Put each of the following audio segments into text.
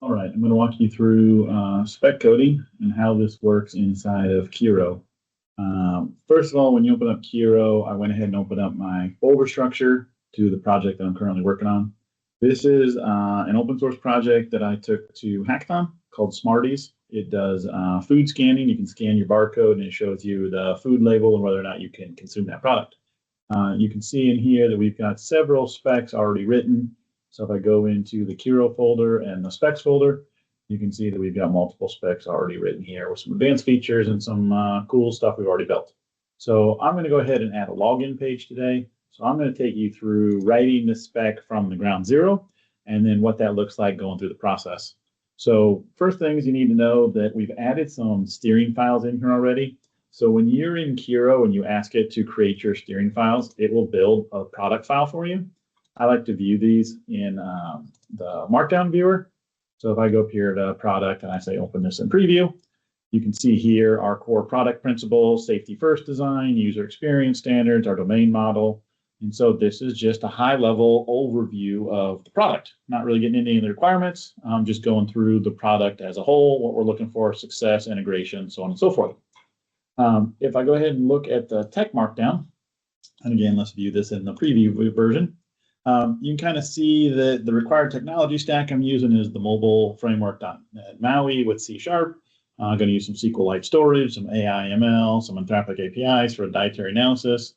All right, I'm going to walk you through spec coding and how this works inside of Kiro. First of all, when you open up Kiro, I went ahead and opened up my folder structure to the project that I'm currently working on. This is an open source project that I took to Hackathon called Smarties. It does food scanning. You can scan your barcode and it shows you the food label and whether or not you can consume that product. You can see in here that we've got several specs already written. So if I go into the Kiro folder and the specs folder, you can see that we've got multiple specs already written here with some advanced features and some cool stuff we've already built. So I'm going to go ahead and add a login page today. So I'm going to take you through writing the spec from the ground zero and then what that looks like going through the process. So first thing is you need to know that we've added some steering files in here already. So when you're in Kiro and you ask it to create your steering files, it will build a product file for you. I like to view these in the Markdown viewer. So if I go up here to product and I say open this in preview, you can see here our core product principles, safety first design, user experience standards, our domain model. And so this is just a high level overview of the product, not really getting into any of the requirements. I'm just going through the product as a whole, what we're looking for, success, integration, so on and so forth. If I go ahead and look at the tech markdown, and again, let's view this in the preview version. You can kind of see that the required technology stack I'm using is the mobile framework.NET MAUI with C#. I'm going to use some SQLite storage, some AI ML, some Anthropic APIs for dietary analysis.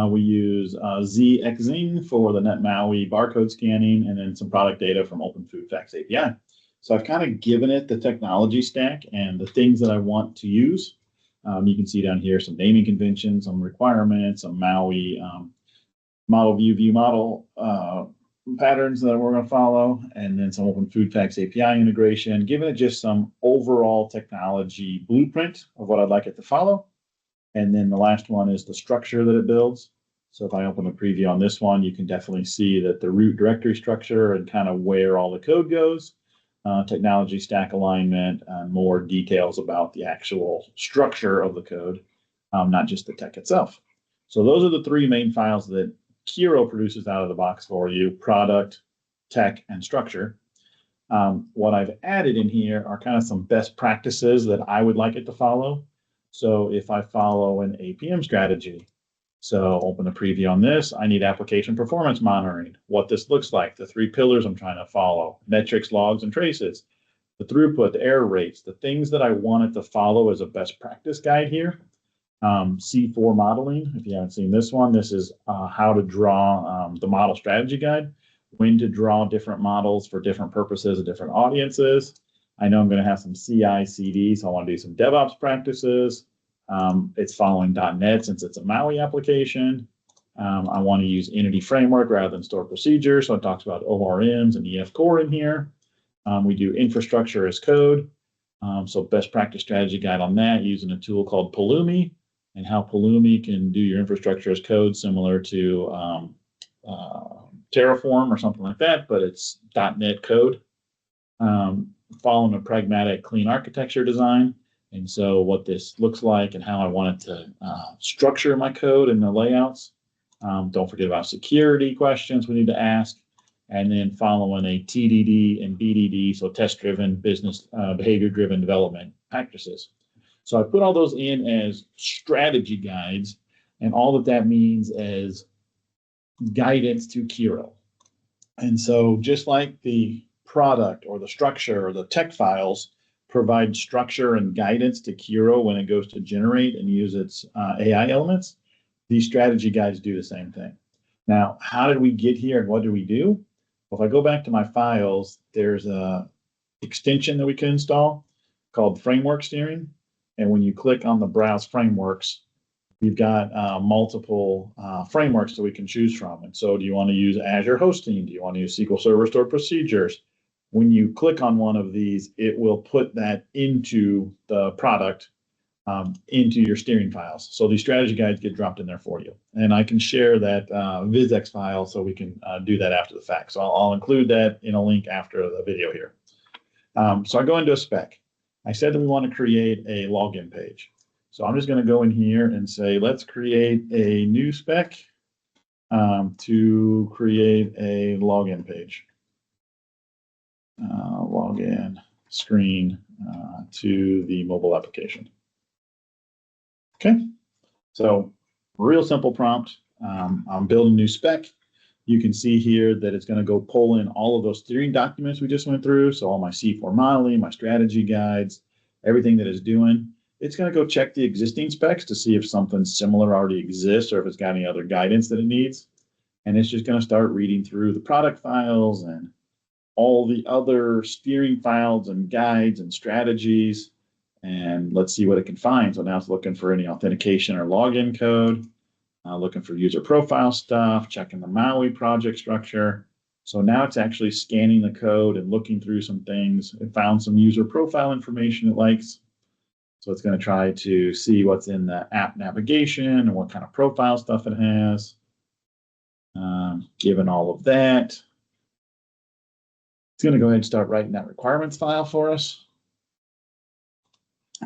We use ZXing for the Net MAUI barcode scanning, and then some product data from Open Food Facts API. So I've kind of given it the technology stack and the things that I want to use. You can see down here some naming conventions, some requirements, some MAUI model view model patterns that we're going to follow, and then some Open Food Facts API integration, giving it just some overall technology blueprint of what I'd like it to follow. And then the last one is the structure that it builds. So if I open a preview on this one, you can definitely see that the root directory structure and kind of where all the code goes, technology stack alignment, and more details about the actual structure of the code, not just the tech itself. So those are the three main files that Kiro produces out of the box for you: product, tech, and structure. What I've added in here are kind of some best practices that I would like it to follow. So if I follow an APM strategy, so open a preview on this, I need application performance monitoring, what this looks like, the three pillars I'm trying to follow, metrics, logs, and traces, the throughput, the error rates, the things that I want it to follow as a best practice guide here. C4 modeling, if you haven't seen this one, this is how to draw the model strategy guide, when to draw different models for different purposes and different audiences. I know I'm going to have some CI, CD, so I want to do some DevOps practices. It's following .NET since it's a MAUI application. I want to use Entity Framework rather than stored procedure, so it talks about ORMs and EF Core in here. We do infrastructure as code, so best practice strategy guide on that using a tool called Pulumi, and how Pulumi can do your infrastructure as code similar to Terraform or something like that, but it's .NET code. Following a pragmatic clean architecture design. And so what this looks like and how I want it to structure my code and the layouts. Don't forget about security questions we need to ask. And then following a TDD and BDD, so test-driven, business behavior-driven development practices. So I put all those in as strategy guides, and all that means as guidance to Kiro. And so just like the product or the structure or the tech files provide structure and guidance to Kiro when it goes to generate and use its AI elements, these strategy guides do the same thing. Now, how did we get here and what do we do? Well, if I go back to my files, there's a extension that we can install called Framework Steering. And when you click on the Browse Frameworks, we've got multiple frameworks that we can choose from. And so do you want to use Azure Hosting? Do you want to use SQL Server Stored Procedures? When you click on one of these, it will put that into the product, into your steering files. So these strategy guides get dropped in there for you. And I can share that VisX file so we can do that after the fact. So I'll include that in a link after the video here. So I go into a spec. I said that we want to create a login page. So I'm just going to go in here and say, let's create a new spec to create a login page. login screen to the mobile application. Okay, so real simple prompt. I'm building a new spec. You can see here that it's going to go pull in all of those steering documents we just went through. So all my C4 modeling, my strategy guides, everything that it's doing. It's going to go check the existing specs to see if something similar already exists or if it's got any other guidance that it needs. And it's just going to start reading through the product files and all the other steering files and guides and strategies. And let's see what it can find. So now it's looking for any authentication or login code. Looking for user profile stuff, checking the Maui project structure. So now it's actually scanning the code and looking through some things. It found some user profile information it likes. So it's going to try to see what's in the app navigation and what kind of profile stuff it has. Given all of that, it's going to go ahead and start writing that requirements file for us.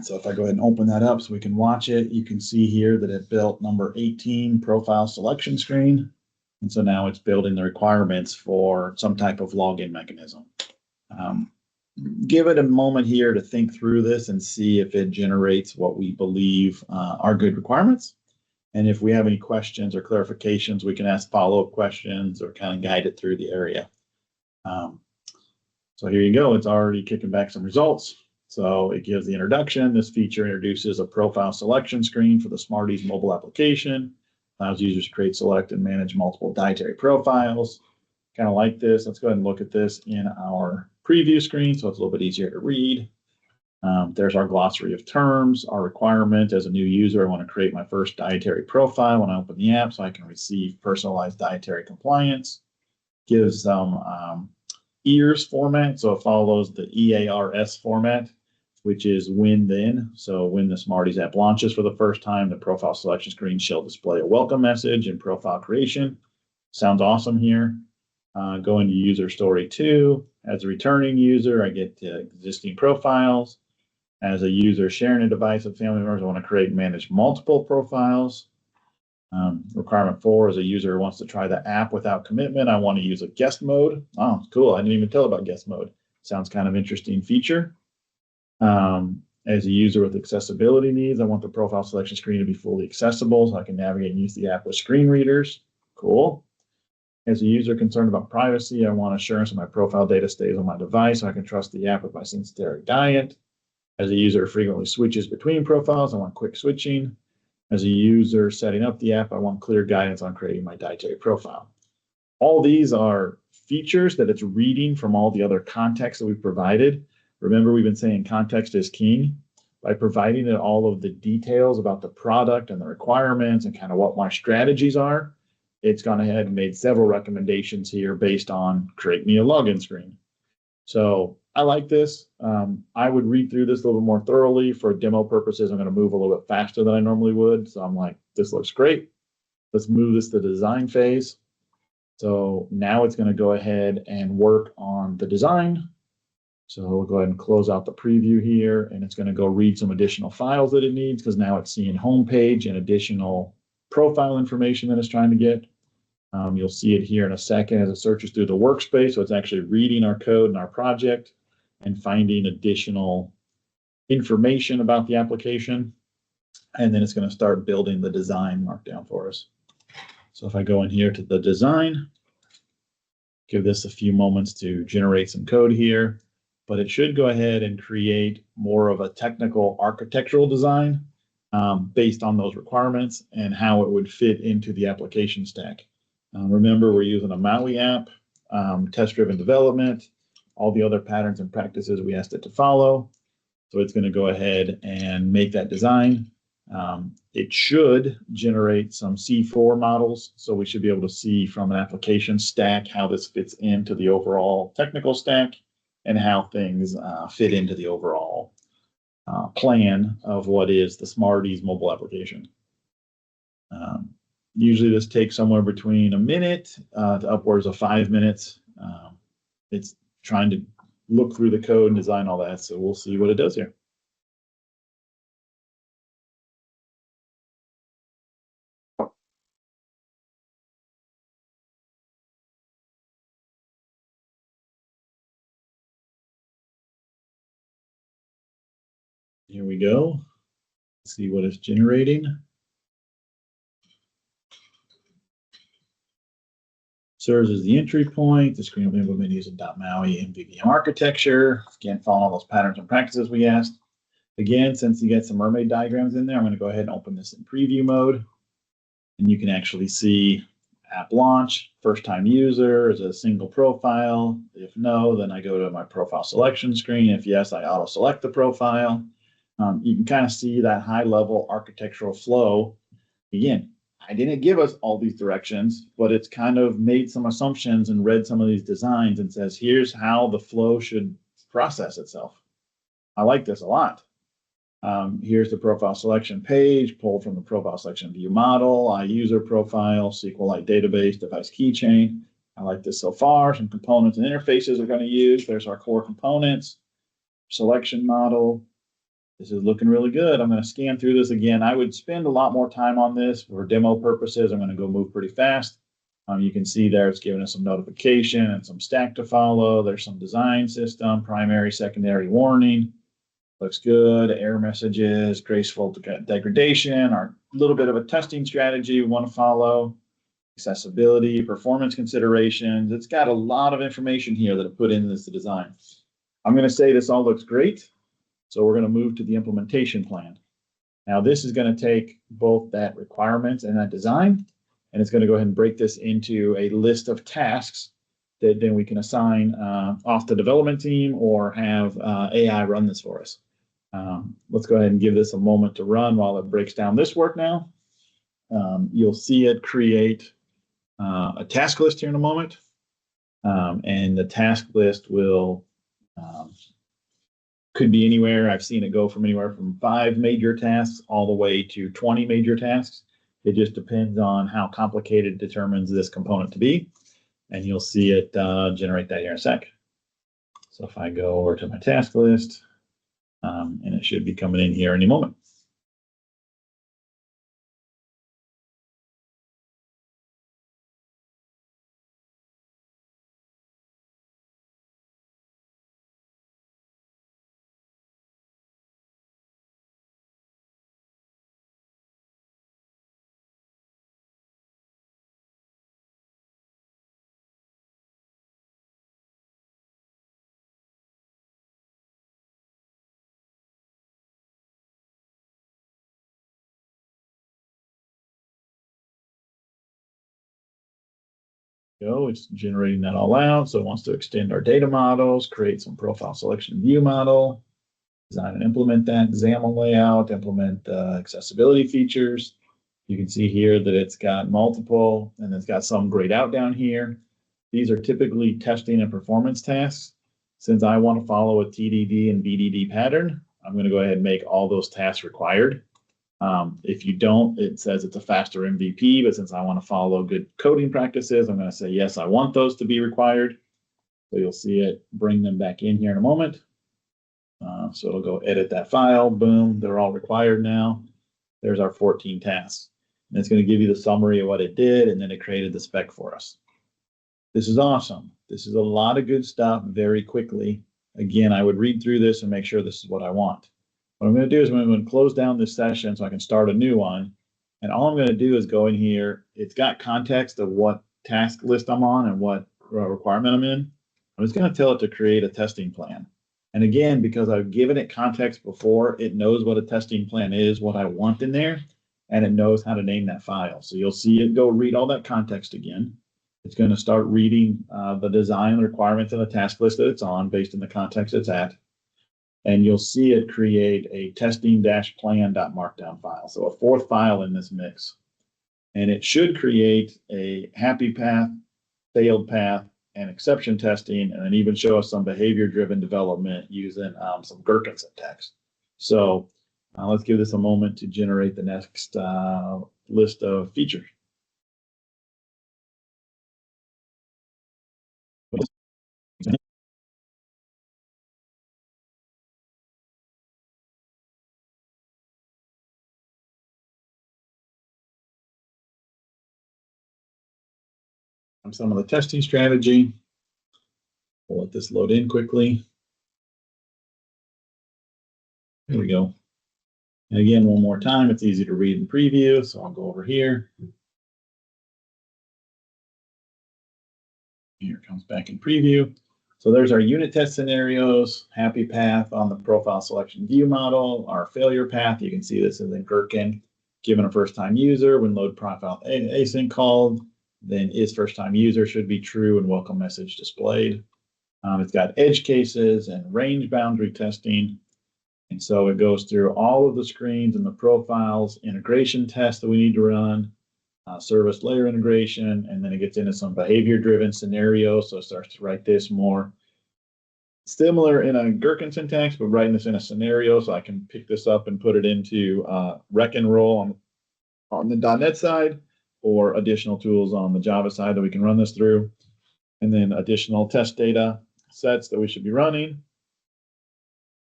So if I go ahead and open that up so we can watch it, you can see here that it built number 18 profile selection screen. And so now it's building the requirements for some type of login mechanism. Give it a moment here to think through this and see if it generates what we believe are good requirements. And if we have any questions or clarifications, we can ask follow-up questions or kind of guide it through the area. So here you go. It's already kicking back some results. So it gives the introduction. This feature introduces a profile selection screen for the SMARTIES mobile application. Allows users to create, select, and manage multiple dietary profiles. Kind of like this. Let's go ahead and look at this in our preview screen so it's a little bit easier to read. There's our glossary of terms, our requirement as a new user. I want to create my first dietary profile when I open the app so I can receive personalized dietary compliance. Gives some EARS format, so it follows the EARS format, which is when then. So when the SMARTIES app launches for the first time, the profile selection screen shall display a welcome message and profile creation. Sounds awesome here. Go into user story 2. As a returning user, I get existing profiles. As a user sharing a device with family members, I want to create and manage multiple profiles. Requirement 4 is a user who wants to try the app without commitment. I want to use a guest mode. Oh, cool. I didn't even tell about guest mode. Sounds kind of interesting feature. As a user with accessibility needs, I want the profile selection screen to be fully accessible so I can navigate and use the app with screen readers. Cool. As a user concerned about privacy, I want assurance that my profile data stays on my device so I can trust the app with my synthetic diet. As a user who frequently switches between profiles, I want quick switching. As a user setting up the app, I want clear guidance on creating my dietary profile. All these are features that it's reading from all the other context that we've provided. Remember, we've been saying context is king. By providing it all of the details about the product and the requirements and kind of what my strategies are, it's gone ahead and made several recommendations here based on create me a login screen. So I like this. I would read through this a little more thoroughly. For demo purposes, I'm going to move a little bit faster than I normally would. So I'm like, this looks great. Let's move this to the design phase. So now it's going to go ahead and work on the design. So we'll go ahead and close out the preview here, and it's going to go read some additional files that it needs because now it's seeing homepage and additional profile information that it's trying to get. You'll see it here in a second as it searches through the workspace. So it's actually reading our code and our project and finding additional information about the application. And then it's going to start building the design markdown for us. So if I go in here to the design, give this a few moments to generate some code here, but it should go ahead and create more of a technical architectural design based on those requirements and how it would fit into the application stack. Remember, we're using a Maui app, test-driven development, all the other patterns and practices we asked it to follow. So it's going to go ahead and make that design. It should generate some C4 models. So we should be able to see from an application stack how this fits into the overall technical stack and how things fit into the overall plan of what is the SMARTIES mobile application. Usually this takes somewhere between a minute to upwards of 5 minutes. It's trying to look through the code and design all that. So we'll see what it does here. Here we go. Let's see what it's generating. Serves as the entry point. The screen will be implemented using .maui MVVM architecture. Again, following all those patterns and practices we asked. Again, since you get some mermaid diagrams in there, I'm going to go ahead and open this in preview mode. And you can actually see app launch, first time user, is it a single profile? If no, then I go to my profile selection screen. If yes, I auto select the profile. You can kind of see that high level architectural flow. Again, I didn't give us all these directions, but it's kind of made some assumptions and read some of these designs and says, here's how the flow should process itself. I like this a lot. Here's the profile selection page, pulled from the profile selection view model, user profile, SQLite database, device keychain. I like this so far. Some components and interfaces we're going to use. There's our core components, selection model. This is looking really good. I'm going to scan through this again. I would spend a lot more time on this for demo purposes. I'm going to go move pretty fast. You can see there it's giving us some notification and some stack to follow. There's some design system, primary, secondary warning. Looks good. Error messages, graceful degradation, our little bit of a testing strategy we want to follow. Accessibility, performance considerations. It's got a lot of information here that I put into this design. I'm going to say this all looks great. So we're going to move to the implementation plan. Now this is going to take both that requirements and that design, and it's going to go ahead and break this into a list of tasks that then we can assign off the development team or have AI run this for us. Let's go ahead and give this a moment to run while it breaks down this work now. You'll see it create a task list here in a moment, and the task list will could be anywhere. I've seen it go from anywhere from 5 major tasks all the way to 20 major tasks. It just depends on how complicated it determines this component to be. And you'll see it generate that here in a sec. So if I go over to my task list, and it should be coming in here any moment. Go, it's generating that all out. So it wants to extend our data models, create some profile selection view model, design and implement that XAML layout, implement accessibility features. You can see here that it's got multiple, and it's got some grayed out down here. These are typically testing and performance tasks. Since I want to follow a TDD and BDD pattern, I'm going to go ahead and make all those tasks required. If you don't, it says it's a faster MVP, but since I want to follow good coding practices, I'm going to say, yes, I want those to be required. So you'll see it bring them back in here in a moment. So it'll go edit that file. Boom, they're all required now. There's our 14 tasks. And it's going to give you the summary of what it did, and then it created the spec for us. This is awesome. This is a lot of good stuff very quickly. Again, I would read through this and make sure this is what I want. What I'm going to do is I'm going to close down this session so I can start a new one. And all I'm going to do is go in here. It's got context of what task list I'm on and what requirement I'm in. I'm just going to tell it to create a testing plan. And again, because I've given it context before, it knows what a testing plan is, what I want in there, and it knows how to name that file. So you'll see it go read all that context again. It's going to start reading the design requirements of the task list that it's on based on the context it's at. And you'll see it create a testing-plan.markdown file. So a 4th file in this mix. And it should create a happy path, failed path, and exception testing, and then even show us some behavior-driven development using some Gherkin syntax. So let's give this a moment to generate the next list of features. Some of the testing strategy. We'll let this load in quickly. There we go. And again, one more time, it's easy to read and preview, so I'll go over here. Here it comes back in preview. So there's our unit test scenarios, happy path on the profile selection view model, our failure path. You can see this is in Gherkin. Given a first-time user, when load profile async called, then is first-time user should be true and welcome message displayed. It's got edge cases and range boundary testing. And so it goes through all of the screens and the profiles, integration tests that we need to run, service layer integration, and then it gets into some behavior-driven scenarios. So it starts to write this more similar in a Gherkin syntax, but writing this in a scenario so I can pick this up and put it into rec and roll on the .NET side, or additional tools on the Java side that we can run this through. And then additional test data sets that we should be running.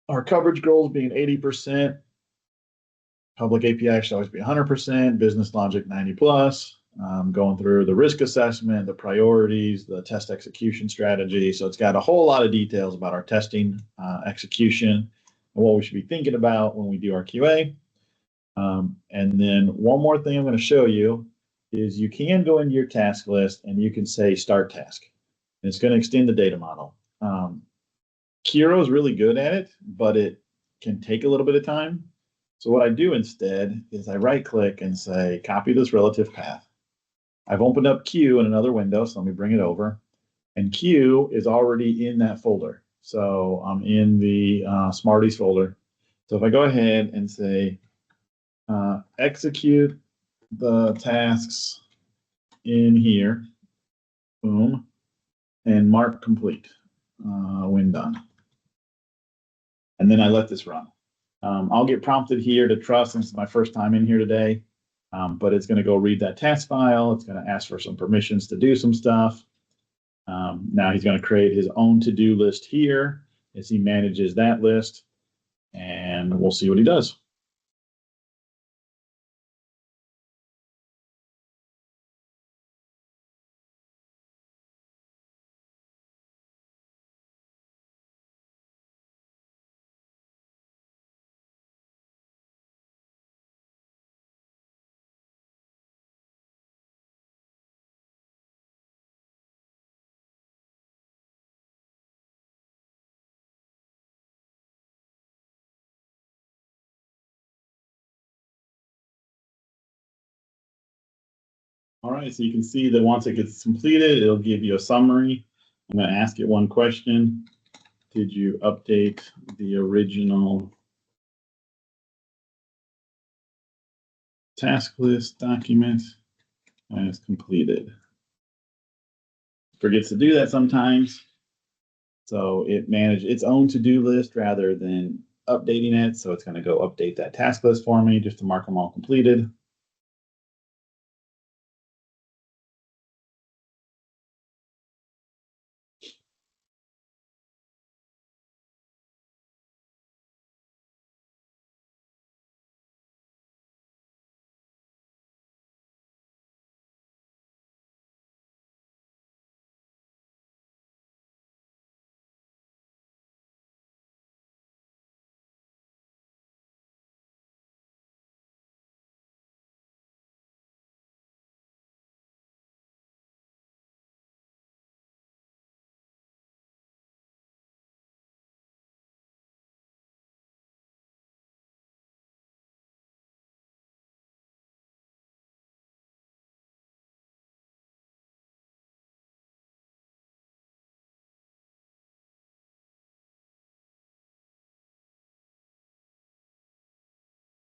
Our coverage goals being 80%. Public API should always be 100%. Business logic 90 plus. Going through the risk assessment, the priorities, the test execution strategy. So it's got a whole lot of details about our testing execution and what we should be thinking about when we do our QA. And then one more thing I'm going to show you is you can go into your task list and you can say start task. And it's going to extend the data model. Kiro is really good at it, but it can take a little bit of time. So what I do instead is I right click and say copy this relative path. I've opened up Q in another window, so let me bring it over. And Q is already in that folder. So I'm in the Smarties folder. So if I go ahead and say execute the tasks in here, boom, and mark complete when done. And then I let this run. I'll get prompted here to trust since it's my first time in here today. But it's going to go read that task file. It's going to ask for some permissions to do some stuff. Now he's going to create his own to-do list here as he manages that list. And we'll see what he does. All right, so you can see that once it gets completed, it'll give you a summary. I'm going to ask it one question. Did you update the original task list document as completed? Forgets to do that sometimes. So it managed its own to-do list rather than updating it. So it's going to go update that task list for me just to mark them all completed.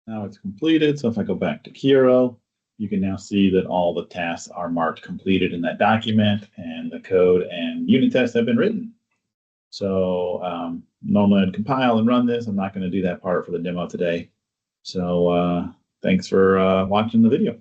Now it's completed. So if I go back to Kiro, you can now see that all the tasks are marked completed in that document and the code and unit tests have been written. So normally I'd compile and run this. I'm not going to do that part for the demo today. So thanks for watching the video.